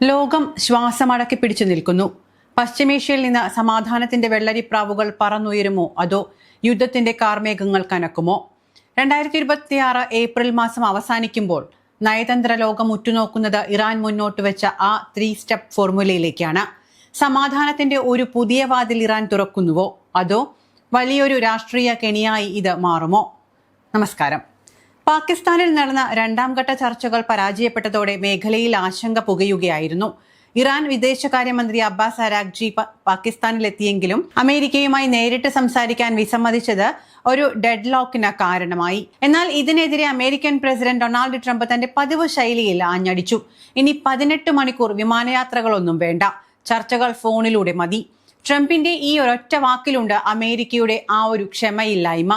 ലോകം ശ്വാസമടക്കി പിടിച്ചു നിൽക്കുന്നു. പശ്ചിമേഷ്യയിൽ നിന്ന് സമാധാനത്തിന്റെ വെള്ളരിപ്രാവുകൾ പറന്നുയരുമോ അതോ യുദ്ധത്തിന്റെ കാർമേഘങ്ങൾ കനക്കുമോ? 2026 ഏപ്രിൽ മാസം അവസാനിക്കുമ്പോൾ നയതന്ത്ര ലോകം ഉറ്റുനോക്കുന്നത് ഇറാൻ മുന്നോട്ട് വെച്ച ആ 3 സ്റ്റെപ്പ് ഫോർമുലയിലേക്കാണ്. സമാധാനത്തിന്റെ ഒരു പുതിയ വാതിൽ ഇറാൻ തുറക്കുന്നുവോ അതോ വലിയൊരു രാഷ്ട്രീയ കെണിയായി ഇത് മാറുമോ? നമസ്കാരം. പാകിസ്ഥാനിൽ നടന്ന രണ്ടാം ഘട്ട ചർച്ചകൾ പരാജയപ്പെട്ടതോടെ മേഖലയിൽ ആശങ്ക പുകയുകയായിരുന്നു. ഇറാൻ വിദേശകാര്യമന്ത്രി അബ്ബാസ് അരാഗ്ചി പാകിസ്ഥാനിലെത്തിയെങ്കിലും അമേരിക്കയുമായി നേരിട്ട് സംസാരിക്കാൻ വിസമ്മതിച്ചത് ഒരു ഡെഡ് ലോക്കിന് കാരണമായി. എന്നാൽ ഇതിനെതിരെ അമേരിക്കൻ പ്രസിഡന്റ് ഡൊണാൾഡ് ട്രംപ് തന്റെ പതിവ് ശൈലിയിൽ ആഞ്ഞടിച്ചു. ഇനി 18 മണിക്കൂർ വിമാനയാത്രകളൊന്നും വേണ്ട, ചർച്ചകൾ ഫോണിലൂടെ മതി. ട്രംപിന്റെ ഈ ഒരൊറ്റ വാക്കിലുണ്ട് അമേരിക്കയുടെ ആ ഒരു ക്ഷമയില്ലായ്മ.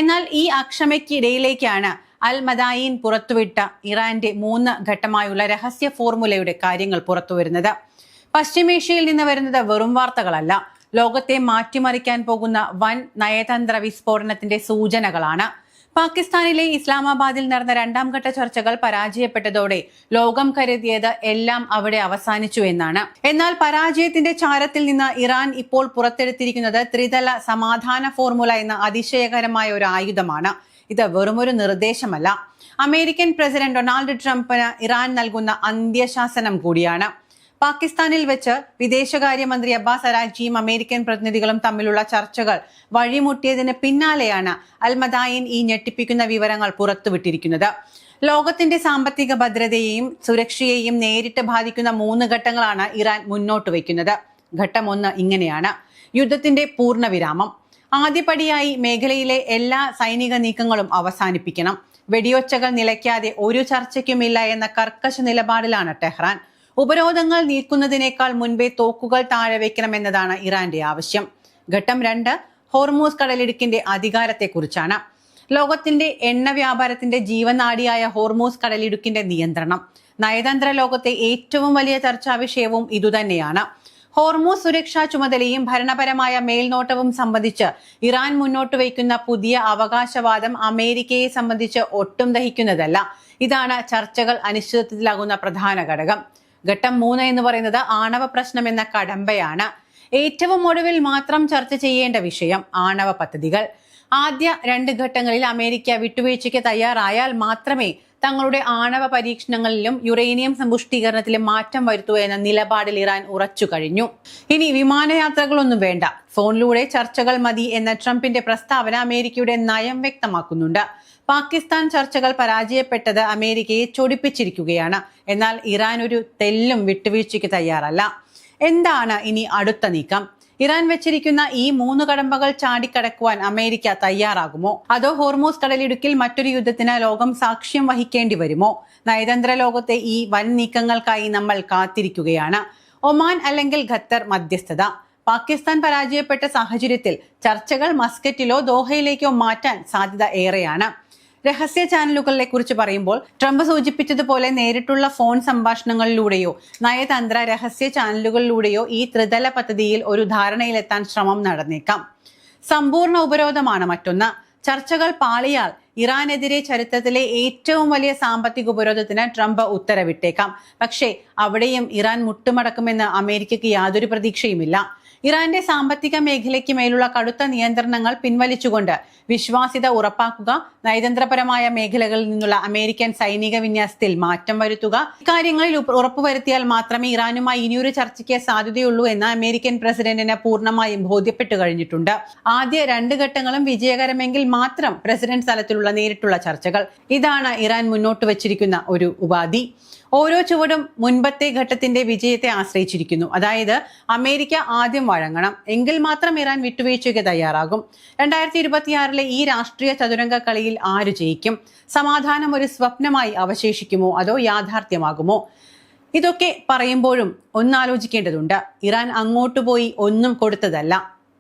എന്നാൽ ഈ അക്ഷമയ്ക്കിടയിലേക്കാണ് അൽ മദായിൻ പുറത്തുവിട്ട ഇറാന്റെ 3 ഘട്ടമായുള്ള രഹസ്യ ഫോർമുലയുടെ കാര്യങ്ങൾ പുറത്തുവരുന്നത്. പശ്ചിമേഷ്യയിൽ നിന്ന് വരുന്നത് വെറും വാർത്തകളല്ല, ലോകത്തെ മാറ്റിമറിക്കാൻ പോകുന്ന വൻ നയതന്ത്ര വിസ്ഫോടനത്തിന്റെ സൂചനകളാണ്. പാകിസ്ഥാനിലെ ഇസ്ലാമാബാദിൽ നടന്ന രണ്ടാം ഘട്ട ചർച്ചകൾ പരാജയപ്പെട്ടതോടെ ലോകം കരുതിയത് എല്ലാം അവിടെ അവസാനിച്ചു എന്നാണ്. എന്നാൽ പരാജയത്തിന്റെ ചാരത്തിൽ നിന്ന് ഇറാൻ ഇപ്പോൾ പുറത്തെടുത്തിരിക്കുന്നത് ത്രിതല സമാധാന ഫോർമുല എന്ന അതിശയകരമായ ഒരു ആയുധമാണ്. ഇത് വെറുമൊരു നിർദ്ദേശമല്ല, അമേരിക്കൻ പ്രസിഡന്റ് ഡൊണാൾഡ് ട്രംപിന് ഇറാൻ നൽകുന്ന അന്ത്യശാസനം കൂടിയാണ്. പാകിസ്ഥാനിൽ വെച്ച് വിദേശകാര്യമന്ത്രി അബ്ബാസ് അരാഗ്ചിയും അമേരിക്കൻ പ്രതിനിധികളും തമ്മിലുള്ള ചർച്ചകൾ വഴിമുട്ടിയതിന് പിന്നാലെയാണ് അൽ മദായിൻ ഈ ഞെട്ടിപ്പിക്കുന്ന വിവരങ്ങൾ പുറത്തുവിട്ടിരിക്കുന്നത്. ലോകത്തിന്റെ സാമ്പത്തിക ഭദ്രതയെയും സുരക്ഷയെയും നേരിട്ട് ബാധിക്കുന്ന 3 ഘട്ടങ്ങളാണ് ഇറാൻ മുന്നോട്ട് വയ്ക്കുന്നത്. ഘട്ടം 1 ഇങ്ങനെയാണ്: യുദ്ധത്തിന്റെ പൂർണ്ണവിരാമം. ആദ്യപടിയായി മേഖലയിലെ എല്ലാ സൈനിക നീക്കങ്ങളും അവസാനിപ്പിക്കണം. വെടിയൊച്ചകൾ നിലയ്ക്കാതെ ഒരു ചർച്ചയ്ക്കുമില്ല എന്ന കർക്കശ നിലപാടിലാണ് ടെഹ്റാൻ. ഉപരോധങ്ങൾ നീക്കുന്നതിനേക്കാൾ മുൻപേ തോക്കുകൾ താഴെ വയ്ക്കണമെന്നതാണ് ഇറാന്റെ ആവശ്യം. ഘട്ടം 2 ഹോർമൂസ് കടലിടുക്കിന്റെ അധികാരത്തെക്കുറിച്ചാണ്. ലോകത്തിന്റെ എണ്ണ വ്യാപാരത്തിന്റെ ജീവനാഡിയായ ഹോർമൂസ് കടലിടുക്കിന്റെ നിയന്ത്രണം. നയതന്ത്ര ലോകത്തെ ഏറ്റവും വലിയ ചർച്ചാ വിഷയവും ഇതുതന്നെയാണ്. ഹോർമൂസ് സുരക്ഷാ ചുമതലയും ഭരണപരമായ മേൽനോട്ടവും സംബന്ധിച്ച് ഇറാൻ മുന്നോട്ട് വയ്ക്കുന്ന പുതിയ അവകാശവാദം അമേരിക്കയെ സംബന്ധിച്ച് ഒട്ടും ദഹിക്കുന്നതല്ല. ഇതാണ് ചർച്ചകൾ അനിശ്ചിതത്വത്തിലാകുന്ന പ്രധാന ഘടകം. ഘട്ടം 3 എന്ന് പറയുന്നത് ആണവ പ്രശ്നം എന്ന കടമ്പയാണ്. ഏറ്റവും ഒടുവിൽ മാത്രം ചർച്ച ചെയ്യേണ്ട വിഷയം ആണവ പദ്ധതികൾ. ആദ്യ 2 ഘട്ടങ്ങളിൽ അമേരിക്ക വിട്ടുവീഴ്ചയ്ക്ക് തയ്യാറായാൽ മാത്രമേ തങ്ങളുടെ ആണവ പരീക്ഷണങ്ങളിലും യുറേനിയം സമ്പുഷ്ടീകരണത്തിലും മാറ്റം വരുത്തൂ എന്ന നിലപാടിൽ ഇറാൻ ഉറച്ചു കഴിഞ്ഞു. ഇനി വിമാനയാത്രകളൊന്നും വേണ്ട, ഫോണിലൂടെ ചർച്ചകൾ മതി എന്ന ട്രംപിന്റെ പ്രസ്താവന അമേരിക്കയുടെ നയം വ്യക്തമാക്കുന്നുണ്ട്. പാകിസ്ഥാൻ ചർച്ചകൾ പരാജയപ്പെട്ടത് അമേരിക്കയെ ചൊടിപ്പിച്ചിരിക്കുകയാണ്. എന്നാൽ ഇറാൻ ഒരു തെല്ലും വിട്ടുവീഴ്ചയ്ക്ക് തയ്യാറല്ല. എന്താണ് ഇനി അടുത്ത നീക്കം? ഇറാൻ വെച്ചിരിക്കുന്ന ഈ 3 കടമ്പകൾ ചാടിക്കടക്കുവാൻ അമേരിക്ക തയ്യാറാകുമോ അതോ ഹോർമൂസ് കടലിടുക്കിൽ മറ്റൊരു യുദ്ധത്തിന് ലോകം സാക്ഷ്യം വഹിക്കേണ്ടി വരുമോ? നയതന്ത്ര ലോകത്തെ ഈ വൻ നീക്കങ്ങൾക്കായി നമ്മൾ കാത്തിരിക്കുകയാണ്. ഒമാൻ അല്ലെങ്കിൽ ഖത്തർ മധ്യസ്ഥത. പാകിസ്ഥാൻ പരാജയപ്പെട്ട സാഹചര്യത്തിൽ ചർച്ചകൾ മസ്കറ്റിലോ ദോഹയിലേക്കോ മാറ്റാൻ സാധ്യത ഏറെയാണ്. രഹസ്യ ചാനലുകളെ കുറിച്ച് പറയുമ്പോൾ ട്രംപ് സൂചിപ്പിച്ചതുപോലെ നേരിട്ടുള്ള ഫോൺ സംഭാഷണങ്ങളിലൂടെയോ നയതന്ത്ര രഹസ്യ ചാനലുകളിലൂടെയോ ഈ ത്രിതല പദ്ധതിയിൽ ഒരു ധാരണയിലെത്താൻ ശ്രമം നടന്നേക്കാം. സമ്പൂർണ്ണ ഉപരോധമാണ് മറ്റൊന്ന്. ചർച്ചകൾ പാളിയാൽ ഇറാനെതിരെ ചരിത്രത്തിലെ ഏറ്റവും വലിയ സാമ്പത്തിക ഉപരോധത്തിന് ട്രംപ് ഉത്തരവിട്ടേക്കാം. പക്ഷേ അവിടെയും ഇറാൻ മുട്ടുമടക്കുമെന്ന് അമേരിക്കയ്ക്ക് യാതൊരു പ്രതീക്ഷയുമില്ല. ഇറാന്റെ സാമ്പത്തിക മേഖലയ്ക്ക് മേലുള്ള കടുത്ത നിയന്ത്രണങ്ങൾ പിൻവലിച്ചുകൊണ്ട് വിശ്വാസ്യത ഉറപ്പാക്കുക, നയതന്ത്രപരമായ മേഖലകളിൽ നിന്നുള്ള അമേരിക്കൻ സൈനിക വിന്യാസത്തിൽ മാറ്റം വരുത്തുക, ഇക്കാര്യങ്ങളിൽ ഉറപ്പുവരുത്തിയാൽ മാത്രമേ ഇറാനുമായി ഇനിയൊരു ചർച്ചയ്ക്ക് സാധ്യതയുള്ളൂ എന്ന് അമേരിക്കൻ പ്രസിഡന്റിന് പൂർണ്ണമായും ബോധ്യപ്പെട്ടു കഴിഞ്ഞിട്ടുണ്ട്. ആദ്യ 2 ഘട്ടങ്ങളും വിജയകരമെങ്കിൽ മാത്രം പ്രസിഡന്റ് തലത്തിലുള്ള നേരിട്ടുള്ള ചർച്ചകൾ. ഇതാണ് ഇറാൻ മുന്നോട്ട് വച്ചിരിക്കുന്ന ഒരു ഉപാധി. ഓരോ ചുവടും മുൻപത്തെ ഘട്ടത്തിന്റെ വിജയത്തെ ആശ്രയിച്ചിരിക്കുന്നു. അതായത് അമേരിക്ക ആദ്യം വഴങ്ങണം, എങ്കിൽ മാത്രം ഇറാൻ വിട്ടുവീഴ്ചയ്ക്ക് തയ്യാറാകും. 2026 ഈ രാഷ്ട്രീയ ചതുരംഗ കളിയിൽ ആര് ജയിക്കും? സമാധാനം ഒരു സ്വപ്നമായി അവശേഷിക്കുമോ അതോ യാഥാർത്ഥ്യമാകുമോ? ഇതൊക്കെ പറയുമ്പോഴും ഒന്നാലോചിക്കേണ്ടതുണ്ട്. ഇറാൻ അങ്ങോട്ട് പോയി ഒന്നും കൊടുത്തതല്ല,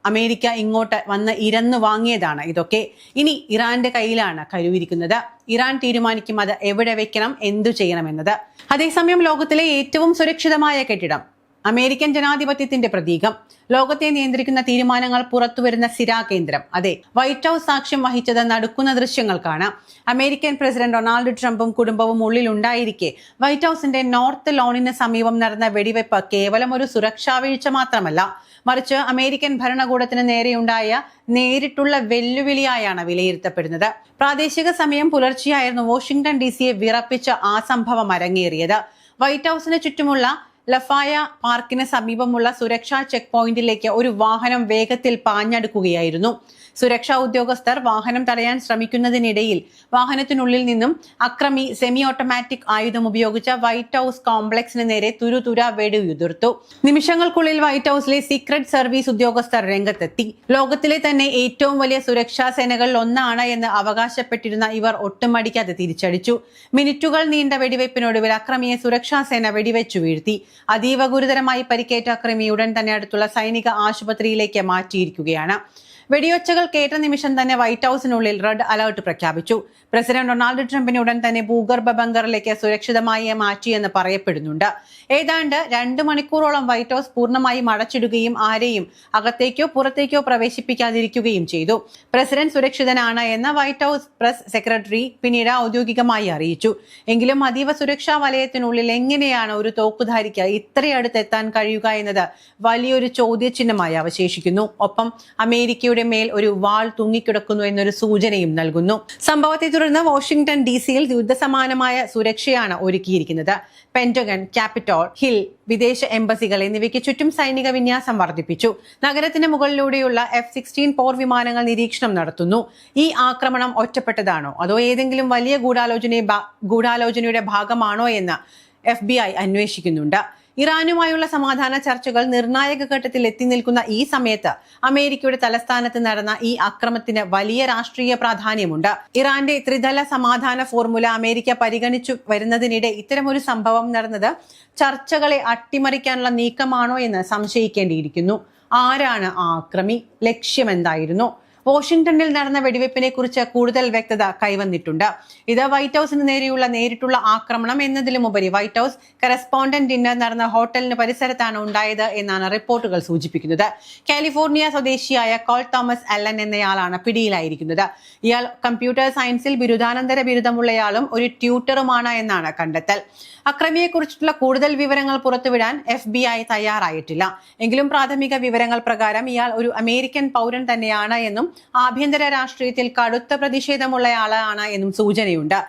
അമേരിക്ക ഇങ്ങോട്ട് വന്ന് ഇരന്നു വാങ്ങിയതാണ് ഇതൊക്കെ. ഇനി ഇറാന്റെ കയ്യിലാണ് കരുവിരിക്കുന്നത്. ഇറാൻ തീരുമാനിക്കും അത് എവിടെ വെക്കണം, എന്തു ചെയ്യണമെന്നത്. അതേസമയം ലോകത്തിലെ ഏറ്റവും സുരക്ഷിതമായ കെട്ടിടം അമേരിക്കൻ ജനാധിപത്യത്തിന്റെ പ്രതീകം, ലോകത്തെ നിയന്ത്രിക്കുന്ന തീരുമാനങ്ങൾ പുറത്തുവരുന്ന സ്ഥിരാകേന്ദ്രം. അതെ, വൈറ്റ് ഹൌസ് സാക്ഷ്യം വഹിച്ചത് നടുക്കുന്ന ദൃശ്യങ്ങൾ കാണാം. അമേരിക്കൻ പ്രസിഡന്റ് ഡൊണാൾഡ് ട്രംപും കുടുംബവും ഉള്ളിലുണ്ടായിരിക്കെ വൈറ്റ് ഹൌസിന്റെ നോർത്ത് ലോണിന് സമീപം നടന്ന വെടിവെപ്പ് കേവലം ഒരു സുരക്ഷാ വീഴ്ച മാത്രമല്ല, മറിച്ച് അമേരിക്കൻ ഭരണകൂടത്തിന് നേരെയുണ്ടായ നേരിട്ടുള്ള വെല്ലുവിളിയായാണ് വിലയിരുത്തപ്പെടുന്നത്. പ്രാദേശിക സമയം പുലർച്ചെയായിരുന്നു വാഷിംഗ്ടൺ DC വിറപ്പിച്ച ആ സംഭവം അരങ്ങേറിയത്. വൈറ്റ് ഹൌസിന് ചുറ്റുമുള്ള ലഫായ പാർക്കിന് സമീപമുള്ള സുരക്ഷാ ചെക്ക് പോയിന്റിലേക്ക് ഒരു വാഹനം വേഗത്തിൽ പാഞ്ഞടുക്കുകയായിരുന്നു. സുരക്ഷാ ഉദ്യോഗസ്ഥർ വാഹനം തടയാൻ ശ്രമിക്കുന്നതിനിടയിൽ വാഹനത്തിനുള്ളിൽ നിന്നും അക്രമി സെമി ഓട്ടോമാറ്റിക് ആയുധം ഉപയോഗിച്ച വൈറ്റ് ഹൌസ് കോംപ്ലക്സിന് നേരെ തുരുതുര വെടിയുതിർത്തു. നിമിഷങ്ങൾക്കുള്ളിൽ വൈറ്റ് ഹൌസിലെ സീക്രട്ട് സർവീസ് ഉദ്യോഗസ്ഥർ രംഗത്തെത്തി. ലോകത്തിലെ തന്നെ ഏറ്റവും വലിയ സുരക്ഷാ സേനകളിൽ ഒന്നാണ് എന്ന് അവകാശപ്പെട്ടിരുന്ന ഇവർ ഒട്ടും മടിക്കാതെ തിരിച്ചടിച്ചു. മിനിറ്റുകൾ നീണ്ട വെടിവയ്പ്പിനൊടുവിൽ അക്രമിയെ സുരക്ഷാ സേന വെടിവെച്ചു വീഴ്ത്തി. അതീവ ഗുരുതരമായി പരിക്കേറ്റ അക്രമി ഉടൻ തന്നെ അടുത്തുള്ള സൈനിക ആശുപത്രിയിലേക്ക് മാറ്റിയിരിക്കുകയാണ്. വെടിയൊച്ചകൾ കേട്ട നിമിഷം തന്നെ വൈറ്റ് ഹൌസിനുള്ളിൽ റെഡ് അലർട്ട് പ്രഖ്യാപിച്ചു. പ്രസിഡന്റ് ഡൊണാൾഡ് ട്രംപിനെ ഉടൻ തന്നെ ഭൂഗർഭ ബങ്കറിലേക്ക് സുരക്ഷിതമായി മാറ്റിയെന്ന് പറയപ്പെടുന്നുണ്ട്. ഏതാണ്ട് 2 മണിക്കൂറോളം വൈറ്റ് ഹൌസ് പൂർണ്ണമായും അടച്ചിടുകയും ആരെയും അകത്തേക്കോ പുറത്തേക്കോ പ്രവേശിപ്പിക്കാതിരിക്കുകയും ചെയ്തു. പ്രസിഡന്റ് സുരക്ഷിതനാണ് എന്ന് വൈറ്റ് ഹൌസ് പ്രസ് സെക്രട്ടറി പിന്നീട് ഔദ്യോഗികമായി അറിയിച്ചു. എങ്കിലും അതീവ സുരക്ഷാ വലയത്തിനുള്ളിൽ എങ്ങനെയാണ് ഒരു തോക്കുധാരിക്ക് ഇത്രയടുത്ത് എത്താൻ കഴിയുക എന്നത് വലിയൊരു ചോദ്യചിഹ്നമായി അവശേഷിക്കുന്നു. ഒപ്പം അമേരിക്കയുടെ മേൽ ഒരു വാൾ തൂങ്ങിക്കിടക്കുന്നു എന്നൊരു സൂചനയും നൽകുന്നു. സംഭവത്തെ തുടർന്ന് വാഷിംഗ്ടൺ DC യുദ്ധസമാനമായ സുരക്ഷയാണ് ഒരുക്കിയിരിക്കുന്നത്. പെന്റഗൺ, ക്യാപിറ്റോൾ ഹിൽ, വിദേശ എംബസികൾ എന്നിവയ്ക്ക് ചുറ്റും സൈനിക വിന്യാസം വർദ്ധിപ്പിച്ചു. നഗരത്തിന് മുകളിലൂടെയുള്ള F-16 പോർ വിമാനങ്ങൾ നിരീക്ഷണം നടത്തുന്നു. ഈ ആക്രമണം ഒറ്റപ്പെട്ടതാണോ അതോ ഏതെങ്കിലും വലിയ ഗൂഢാലോചനയുടെ ഭാഗമാണോ എന്ന് FBI അന്വേഷിക്കുന്നുണ്ട്. ഇറാനുമായുള്ള സമാധാന ചർച്ചകൾ നിർണായക ഘട്ടത്തിൽ എത്തി നിൽക്കുന്ന ഈ സമയത്ത് അമേരിക്കയുടെ തലസ്ഥാനത്ത് നടന്ന ഈ അക്രമത്തിന് വലിയ രാഷ്ട്രീയ പ്രാധാന്യമുണ്ട്. ഇറാന്റെ ത്രിതല സമാധാന ഫോർമുല അമേരിക്ക പരിഗണിച്ചു വരുന്നതിനിടെ ഇത്തരമൊരു സംഭവം നടന്നത് ചർച്ചകളെ അട്ടിമറിക്കാനുള്ള നീക്കമാണോ എന്ന് സംശയിക്കേണ്ടിയിരിക്കുന്നു. ആരാണ് ആ അക്രമി? ലക്ഷ്യമെന്തായിരുന്നു? വാഷിംഗ്ടണിൽ നടന്ന വെടിവെപ്പിനെ കുറിച്ച് കൂടുതൽ വ്യക്തത കൈവന്നിട്ടുണ്ട്. ഇത് വൈറ്റ് ഹൌസിന് നേരെയുള്ള നേരിട്ടുള്ള ആക്രമണം എന്നതിലുമുപരി വൈറ്റ് ഹൌസ് കറസ്പോണ്ടന്റ് ഡിന്നർ നടന്ന ഹോട്ടലിന് പരിസരത്താണ് ഉണ്ടായത് എന്നാണ് റിപ്പോർട്ടുകൾ സൂചിപ്പിക്കുന്നത്. കാലിഫോർണിയ സ്വദേശിയായ കോൾ തോമസ് അല്ലൻ എന്നയാളാണ് പിടിയിലായിരിക്കുന്നത്. ഇയാൾ കമ്പ്യൂട്ടർ സയൻസിൽ ബിരുദാനന്തര ബിരുദമുള്ളയാളും ഒരു ട്യൂട്ടറുമാണ് എന്നാണ് കണ്ടെത്തൽ. അക്രമിയെക്കുറിച്ചുള്ള കൂടുതൽ വിവരങ്ങൾ പുറത്തുവിടാൻ FBI തയ്യാറായിട്ടില്ല. എങ്കിലും പ്രാഥമിക വിവരങ്ങൾ പ്രകാരം ഇയാൾ ഒരു അമേരിക്കൻ പൗരൻ തന്നെയാണ് എന്നും ആഭ്യന്തര രാഷ്ട്രീയത്തിൽ കടുത്ത പ്രതിഷേധമുള്ളയാളാണ് എന്നും സൂചനയുണ്ട്.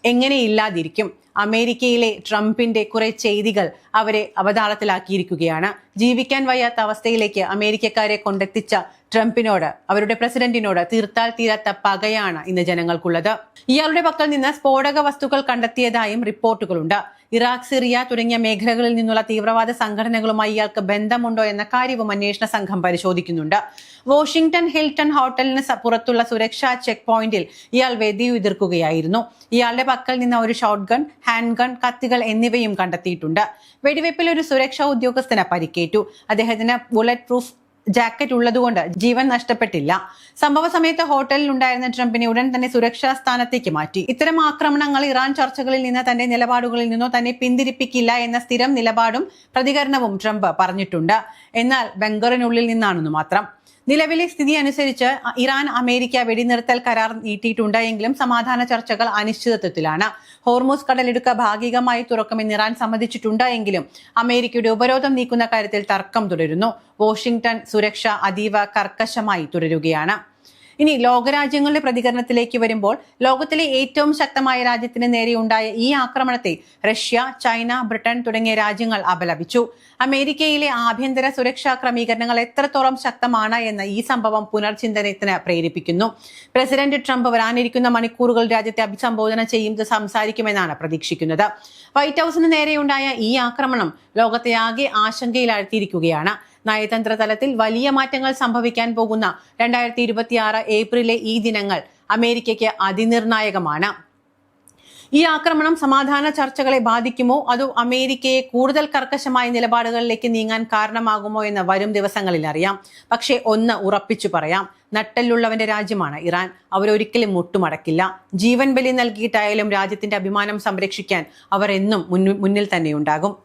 എങ്ങനെയില്ലാതിരിക്കും? അമേരിക്കയിലെ ട്രംപിന്റെ കുറെ ചെയ്തികൾ അവരെ അവതാളത്തിലാക്കിയിരിക്കുകയാണ്. ജീവിക്കാൻ വയ്യാത്ത അവസ്ഥയിലേക്ക് അമേരിക്കക്കാരെ കൊണ്ടെത്തിച്ച ട്രംപിനോട്, അവരുടെ പ്രസിഡന്റിനോട് തീർത്താൽ തീരാത്ത പകയാണ് ഇന്ന് ജനങ്ങൾക്കുള്ളത്. ഇയാളുടെ പക്കൽ നിന്ന് സ്ഫോടക വസ്തുക്കൾ കണ്ടെത്തിയതായും റിപ്പോർട്ടുകളുണ്ട്. ഇറാഖ്, സിറിയ തുടങ്ങിയ മേഖലകളിൽ നിന്നുള്ള തീവ്രവാദ സംഘടനകളുമായി ഇയാൾക്ക് ബന്ധമുണ്ടോ എന്ന കാര്യവും അന്വേഷണ സംഘം പരിശോധിക്കുന്നുണ്ട്. വാഷിംഗ്ടൺ ഹിൽട്ടൺ ഹോട്ടലിന് പുറത്തുള്ള സുരക്ഷാ ചെക്ക് പോയിന്റിൽ ഇയാൾ വെടിയുതിർക്കുകയായിരുന്നു. ഇയാളുടെ പക്കൽ നിന്ന് ഒരു ഷോട്ട് ഗൺ, ഹാൻഡ് ഗൺ, കത്തികൾ എന്നിവയും കണ്ടെത്തിയിട്ടുണ്ട്. വെടിവെപ്പിൽ ഒരു സുരക്ഷാ ഉദ്യോഗസ്ഥന് പരിക്കേറ്റു. അദ്ദേഹത്തിന് ബുള്ളറ്റ് പ്രൂഫ് ജാക്കറ്റ് ഉള്ളതുകൊണ്ട് ജീവൻ നഷ്ടപ്പെട്ടില്ല. സംഭവ സമയത്ത് ഹോട്ടലിൽ ഉണ്ടായിരുന്ന ട്രംപിനെ ഉടൻ തന്നെ സുരക്ഷാ സ്ഥാനത്തേക്ക് മാറ്റി. ഇത്തരം ആക്രമണങ്ങൾ ഇറാൻ ചർച്ചകളിൽ നിന്ന് തന്റെ നിലപാടുകളിൽ നിന്നോ തന്നെ പിന്തിരിപ്പിക്കില്ല എന്ന സ്ഥിരം നിലപാടും പ്രതികരണവും ട്രംപ് പറഞ്ഞിട്ടുണ്ട്. എന്നാൽ ബങ്കറിനുള്ളിൽ നിന്നാണെന്ന് മാത്രം. നിലവിലെ സ്ഥിതി അനുസരിച്ച് ഇറാൻ അമേരിക്ക വെടിനിർത്തൽ കരാർ നീട്ടിയിട്ടുണ്ട് എങ്കിലും സമാധാന ചർച്ചകൾ അനിശ്ചിതത്വത്തിലാണ്. ഹോർമൂസ് കടലിടുക്ക് ഭാഗികമായി തുറക്കുമെന്ന് ഇറാൻ സമ്മതിച്ചിട്ടുണ്ട് എങ്കിലും അമേരിക്കയുടെ ഉപരോധം നീക്കുന്ന കാര്യത്തിൽ തർക്കം തുടരുന്നു. വാഷിംഗ്ടൺ സുരക്ഷ അതീവ കർക്കശമായി തുടരുകയാണ്. ഇനി ലോകരാജ്യങ്ങളുടെ പ്രതികരണത്തിലേക്ക് വരുമ്പോൾ ലോകത്തിലെ ഏറ്റവും ശക്തമായ രാജ്യത്തിന് നേരെയുണ്ടായ ഈ ആക്രമണത്തെ റഷ്യ, ചൈന, ബ്രിട്ടൻ തുടങ്ങിയ രാജ്യങ്ങൾ അപലപിച്ചു. അമേരിക്കയിലെ ആഭ്യന്തര സുരക്ഷാ ക്രമീകരണങ്ങൾ എത്രത്തോളം ശക്തമാണ് എന്ന ഈ സംഭവം പുനർചിന്തനത്തിന് പ്രേരിപ്പിക്കുന്നു. പ്രസിഡന്റ് ട്രംപ് വരാനിരിക്കുന്ന മണിക്കൂറുകൾ രാജ്യത്തെ അഭിസംബോധന ചെയ്യും സംസാരിക്കുമെന്നാണ് പ്രതീക്ഷിക്കുന്നത്. വൈറ്റ് ഹൌസിന് നേരെയുണ്ടായ ഈ ആക്രമണം ലോകത്തെ ആകെ ആശങ്കയിലാഴ്ത്തിയിരിക്കുകയാണ്. നയതന്ത്ര തലത്തിൽ വലിയ മാറ്റങ്ങൾ സംഭവിക്കാൻ പോകുന്ന 2026 ഏപ്രിലെ ഈ ദിനങ്ങൾ അമേരിക്കയ്ക്ക് അതിനിർണായകമാണ്. ഈ ആക്രമണം സമാധാന ചർച്ചകളെ ബാധിക്കുമോ അതോ അമേരിക്കയെ കൂടുതൽ കർക്കശമായ നിലപാടുകളിലേക്ക് നീങ്ങാൻ കാരണമാകുമോ എന്ന് വരും ദിവസങ്ങളിൽ അറിയാം. പക്ഷേ ഒന്ന് ഉറപ്പിച്ചു പറയാം, നട്ടെല്ലുള്ളവന്റെ രാജ്യമാണ് ഇറാൻ. അവരൊരിക്കലും മുട്ടുമടക്കില്ല. ജീവൻ ബലി നൽകിയിട്ടായാലും രാജ്യത്തിന്റെ അഭിമാനം സംരക്ഷിക്കാൻ അവർ എന്നും മുന്നിൽ തന്നെ ഉണ്ടാകും.